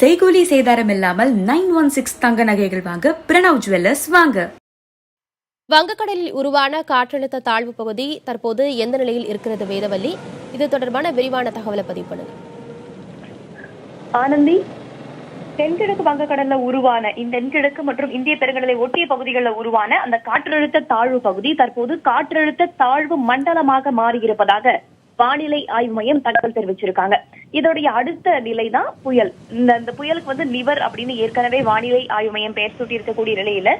செய்கூலி சேதாரம் இல்லாமல் 916 தங்க நகைகள் வாங்க பிரணவ் ஜுவல்லர்ஸ் வாங்க. வங்கக்கடலில் உருவான காற்றழுத்த தாழ்வு பகுதி தற்போது எந்த நிலையில் இருக்கிறது வேதவல்லி? இது தொடர்பான விரிவான தகவலை பதிவு பண்ணுங்க. ஆனந்தி, தென்கிழக்கு வங்கக்கடல்ல உருவான இந்த தென்கிழக்கு மற்றும் இந்திய பெருங்கடலை ஒட்டிய பகுதிகளில் உருவான அந்த காற்றழுத்த தாழ்வு பகுதி தற்போது காற்றழுத்த தாழ்வு மண்டலமாக மாறியிருப்பதாக வானிலை ஆய்வு மையம் தகவல் தெரிவிச்சிருக்காங்க. இதோடைய அடுத்த நிலைதான் புயல். இந்த புயலுக்கு நிவர் அப்படின்னு ஏற்கனவே வானிலை ஆய்வு மையம் பெயர் சூட்டி இருக்கக்கூடிய நிலையில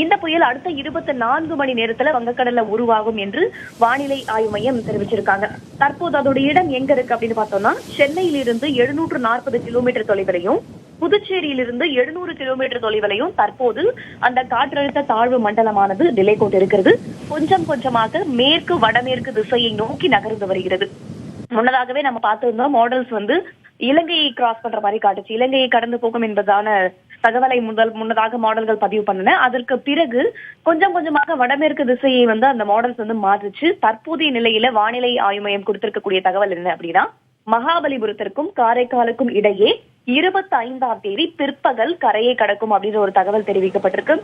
இந்த புயல் அடுத்த 24 மணி நேரத்துல வங்கக்கடல்ல உருவாகும் என்று வானிலை ஆய்வு மையம் தெரிவிச்சிருக்காங்க. தற்போது அதோட இடம் எங்க இருக்கு அப்படின்னு பார்த்தோம்னா, சென்னையிலிருந்து 740 கிலோமீட்டர் தொலைவிலையும் புதுச்சேரியிலிருந்து 700 கிலோமீட்டர் தொலைவிலையும் தற்போது அந்த காற்றழுத்த தாழ்வு மண்டலமானது நிலை கொண்டிருக்கிறது. கொஞ்சம் கொஞ்சமாக மேற்கு வடமேற்கு திசையை நோக்கி நகர்ந்து வருகிறது. முன்னதாகவே நம்ம பார்த்திருந்தோம், மாடல்ஸ் இலங்கையை கிராஸ் பண்ற மாதிரி காட்டுச்சு. இலங்கையை கடந்து போகும் என்பதான தகவலை முன்னதாக மாடல்கள் பதிவு பண்ணன. அதற்கு பிறகு கொஞ்சம் கொஞ்சமாக வடமேற்கு திசையை அந்த மாடல்ஸ் மாற்றுச்சு. தற்போதைய நிலையில வானிலை ஆய்வு மையம் கொடுத்திருக்கக்கூடிய தகவல் என்ன அப்படின்னா, மகாபலிபுரத்திற்கும் காரைக்காலுக்கும் இடையே 25ஆம் தேதி பிற்பகல் கரையை கடக்கும் அப்படின்னு ஒரு தகவல் தெரிவிக்கப்பட்டிருக்கு.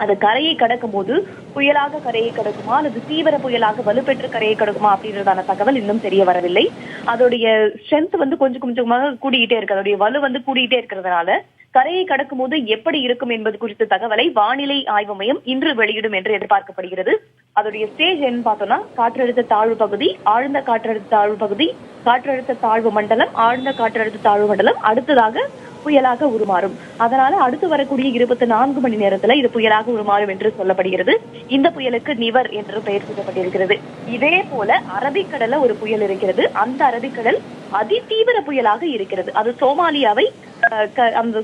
அது கரையை கடக்கும் போது புயலாக கரையை கடக்குமா அல்லது தீவிர புயலாக வலுப்பெற்று கரையை கடக்குமா அப்படின்றதான தகவல் இன்னும் தெரிய வரவில்லை. அதோடைய ஸ்ட்ரென்த் கொஞ்சம் கொஞ்சமாக கூடிக்கிட்டே இருக்கு. அதோடைய வலு கூடிக்கிட்டே இருக்கிறதுனால கரையை கடக்கும் போது எப்படி இருக்கும் என்பது குறித்த தகவலை வானிலை ஆய்வு மையம் இன்று வெளியிடும் என்று எதிர்பார்க்கப்படுகிறது. அதோடைய ஸ்டேஜ் என்ன பார்த்தோம்னா, காற்றழுத்த தாழ்வு பகுதி, ஆழ்ந்த காற்றழுத்த தாழ்வு பகுதி, காற்றழுத்த தாழ்வு மண்டலம், ஆழ்ந்த காற்றழுத்த தாழ்வு மண்டலம், அடுத்ததாக புயலாக உருமாறும். அதனால அடுத்து வரக்கூடிய 24 மணி நேரத்துல இது புயலாக உருமாறும் என்று சொல்லப்படுகிறது. இந்த புயலுக்கு நிவர் என்று பெயர் சூட்டப்பட்டிருக்கிறது. இதே போல அரபிக்கடல்ல ஒரு புயல் இருக்கிறது. அந்த அரபிக்கடல் அதிதீவிர புயலாக இருக்கிறது. அது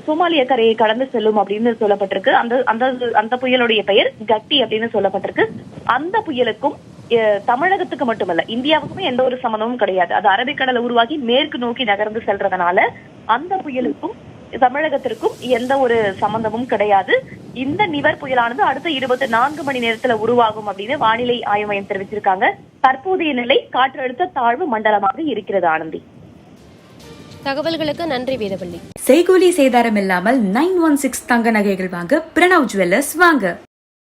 சோமாலிய கரையை கடந்து செல்லும் அப்படின்னு சொல்லப்பட்டிருக்கு. அந்த புயலுடைய பெயர் கட்டி அப்படின்னு சொல்லப்பட்டிருக்கு. அந்த புயலுக்கும் தமிழகத்துக்கு மட்டுமல்ல, இந்தியாவுக்குமே எந்த ஒரு சம்பந்தமும் கிடையாது. அது அரபிக்கடலை உருவாக்கி மேற்கு நோக்கி நகர்ந்து செல்றதுனால அந்த புயலுக்கும் தமிழகத்திற்கும் எந்த ஒரு சம்பந்தமும் கிடையாது. இந்த நிவர் புயலானது அடுத்த 24 மணி நேரத்துல உருவாகும் அப்படின்னு வானிலை ஆய்வு மையம் தெரிவிச்சிருக்காங்க. தற்போதைய நிலை காற்றழுத்த தாழ்வு மண்டலமாக இருக்கிறது. ஆனந்தி, தகவல்களுக்கு நன்றி வேதவல்லி. செய்கூலி சேதாரம் இல்லாமல் 916 தங்க நகைகள் வாங்க பிரணவ் ஜுவல்லர்ஸ் வாங்க.